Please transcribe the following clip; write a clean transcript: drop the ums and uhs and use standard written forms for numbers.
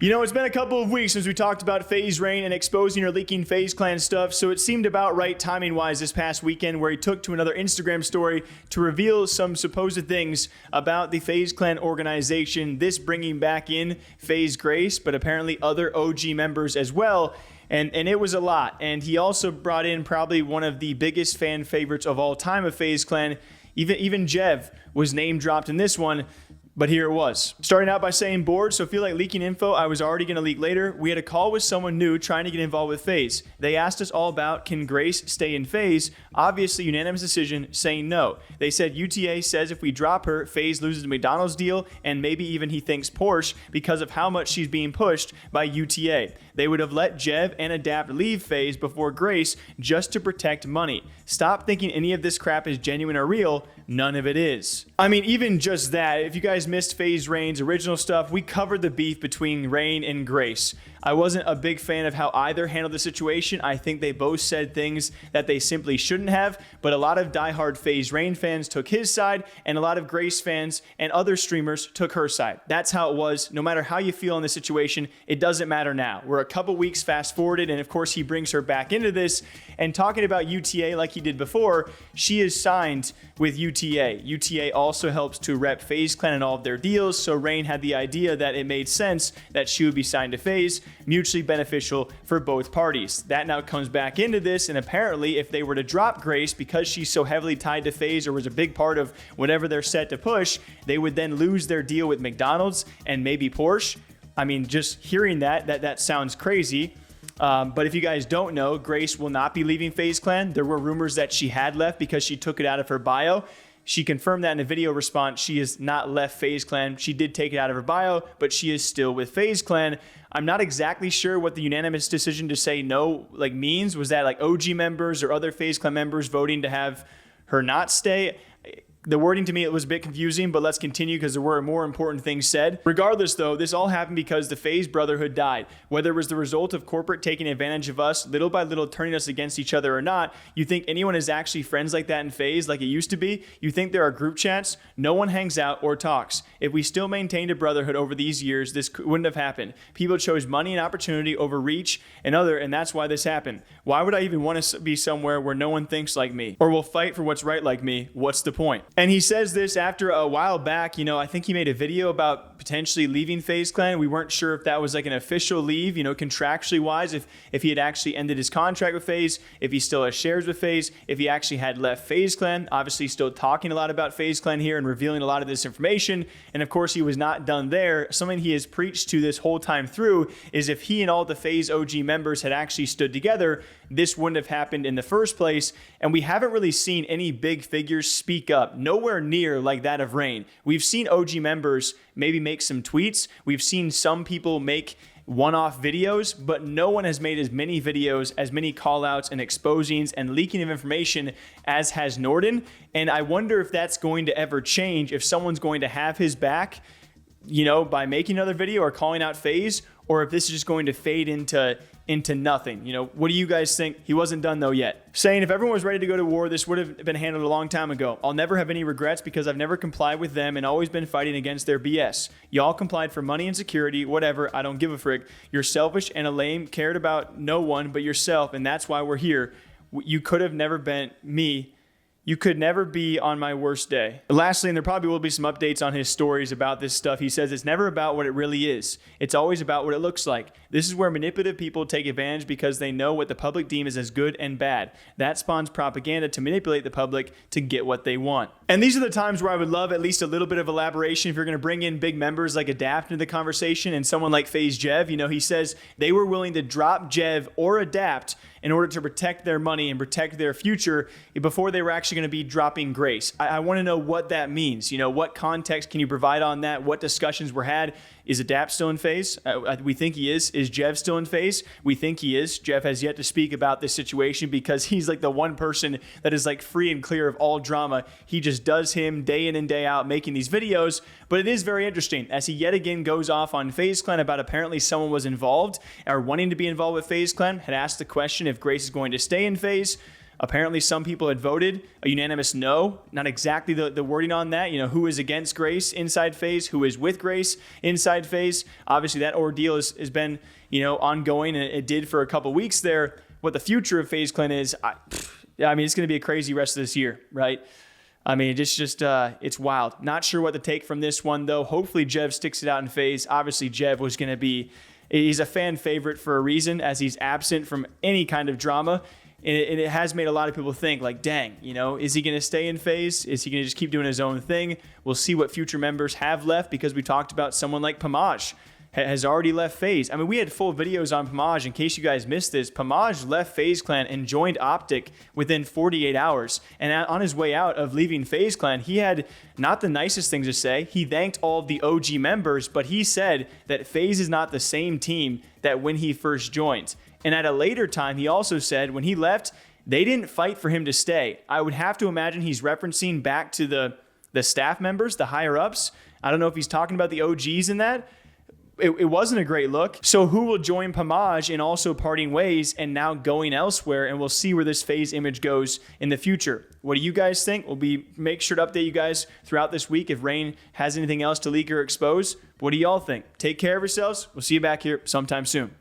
You know, it's been a couple of weeks since we talked about FaZe Rain and exposing or leaking FaZe Clan stuff, so it seemed about right timing-wise this past weekend where he took to another Instagram story to reveal some supposed things about the FaZe Clan organization, this bringing back in FaZe Grace, but apparently other OG members as well. And it was a lot. And he also brought in probably one of the biggest fan favorites of all time of FaZe Clan. Even Jev was name dropped in this one. But here it was. Starting out by saying bored, so feel like leaking info I was already going to leak later. We had a call with someone new trying to get involved with FaZe. They asked us all about, can Grace stay in FaZe? Obviously, unanimous decision saying no. They said UTA says if we drop her, FaZe loses the McDonald's deal, and maybe even he thinks Porsche because of how much she's being pushed by UTA. They would have let Jev and Adapt leave FaZe before Grace just to protect money. Stop thinking any of this crap is genuine or real. None of it is. I mean, even just that, if you guys missed FaZe Rain's original stuff, we covered the beef between Rain and Grace. I wasn't a big fan of how either handled the situation. I think they both said things that they simply shouldn't have, but a lot of diehard FaZe Rain fans took his side, and a lot of Grace fans and other streamers took her side. That's how it was. No matter how you feel in the situation, it doesn't matter now. We're a couple weeks fast forwarded, and of course he brings her back into this, and talking about UTA like he did before, she is signed with UTA. UTA also helps to rep FaZe Clan in all of their deals, so Rain had the idea that it made sense that she would be signed to FaZe, mutually beneficial for both parties. That now comes back into this, and apparently if they were to drop Grace because she's so heavily tied to FaZe or was a big part of whatever they're set to push, they would then lose their deal with McDonald's and maybe Porsche. I mean, just hearing that sounds crazy. But if you guys don't know, Grace will not be leaving FaZe Clan. There were rumors that she had left because she took it out of her bio. She confirmed that in a video response. She has not left FaZe Clan. She did take it out of her bio, but she is still with FaZe Clan. I'm not exactly sure what the unanimous decision to say no means. Was that like OG members or other FaZe Clan members voting to have her not stay? The wording to me, it was a bit confusing, but let's continue because there were more important things said. Regardless, though, this all happened because the FaZe brotherhood died. Whether it was the result of corporate taking advantage of us, little by little turning us against each other or not, you think anyone is actually friends like that in FaZe like it used to be? You think there are group chats? No one hangs out or talks. If we still maintained a brotherhood over these years, this wouldn't have happened. People chose money and opportunity over reach and that's why this happened. Why would I even want to be somewhere where no one thinks like me or will fight for what's right like me? What's the point? And he says this after a while back, I think he made a video about potentially leaving FaZe Clan. We weren't sure if that was like an official leave, contractually wise, if he had actually ended his contract with FaZe, if he still has shares with FaZe, if he actually had left FaZe Clan. Obviously still talking a lot about FaZe Clan here and revealing a lot of this information. And of course he was not done there. Something he has preached to this whole time through is if he and all the FaZe OG members had actually stood together, this wouldn't have happened in the first place. And we haven't really seen any big figures speak up, nowhere near like that of Rain. We've seen OG members maybe make some tweets. We've seen some people make one-off videos, but no one has made as many videos, as many call-outs and exposings and leaking of information as has Norden. And I wonder if that's going to ever change, if someone's going to have his back, by making another video or calling out FaZe, or if this is just going to fade into nothing. What do you guys think? He wasn't done though yet. Saying if everyone was ready to go to war, this would have been handled a long time ago. I'll never have any regrets because I've never complied with them and always been fighting against their BS. Y'all complied for money and security, whatever, I don't give a frick. You're selfish and a lame, cared about no one but yourself, and that's why we're here. You could have never been me. You could never be on my worst day. Lastly, and there probably will be some updates on his stories about this stuff, he says it's never about what it really is. It's always about what it looks like. This is where manipulative people take advantage because they know what the public deems as good and bad. That spawns propaganda to manipulate the public to get what they want. And these are the times where I would love at least a little bit of elaboration if you're going to bring in big members like Adapt into the conversation and someone like FaZe Jev. He says they were willing to drop Jev or Adapt in order to protect their money and protect their future before they were actually going to be dropping Grace. I want to know what that means. What context can you provide on that? What discussions were had? Is Adapt still in FaZe? We think he is. Is Jev still in FaZe? We think he is. Jev has yet to speak about this situation because he's like the one person that is like free and clear of all drama. He just does him day in and day out making these videos. But it is very interesting as he yet again goes off on FaZe Clan about apparently someone was involved or wanting to be involved with FaZe Clan, had asked the question if Grace is going to stay in FaZe. Apparently, some people had voted a unanimous no. Not exactly the wording on that. Who is against Grace inside FaZe, who is with Grace inside FaZe. Obviously, that ordeal has been, ongoing, and it did for a couple weeks there. What the future of FaZe Clan is, it's going to be a crazy rest of this year, right? It's wild. Not sure what to take from this one, though. Hopefully, Jev sticks it out in FaZe. Obviously, Jev was going to be, he's a fan favorite for a reason, as he's absent from any kind of drama. And it has made a lot of people think, like, dang, is he going to stay in FaZe? Is he going to just keep doing his own thing? We'll see what future members have left, because we talked about someone like Pamaj has already left FaZe. We had full videos on Pamaj. In case you guys missed this, Pamaj left FaZe Clan and joined Optic within 48 hours. And on his way out of leaving FaZe Clan, he had not the nicest things to say. He thanked all of the OG members, but he said that FaZe is not the same team that when he first joined. And at a later time, he also said when he left, they didn't fight for him to stay. I would have to imagine he's referencing back to the staff members, the higher-ups. I don't know if he's talking about the OGs in that. It wasn't a great look. So who will join Pamaj in also parting ways and now going elsewhere? And we'll see where this FaZe image goes in the future. What do you guys think? We'll make sure to update you guys throughout this week if Rain has anything else to leak or expose. What do y'all think? Take care of yourselves. We'll see you back here sometime soon.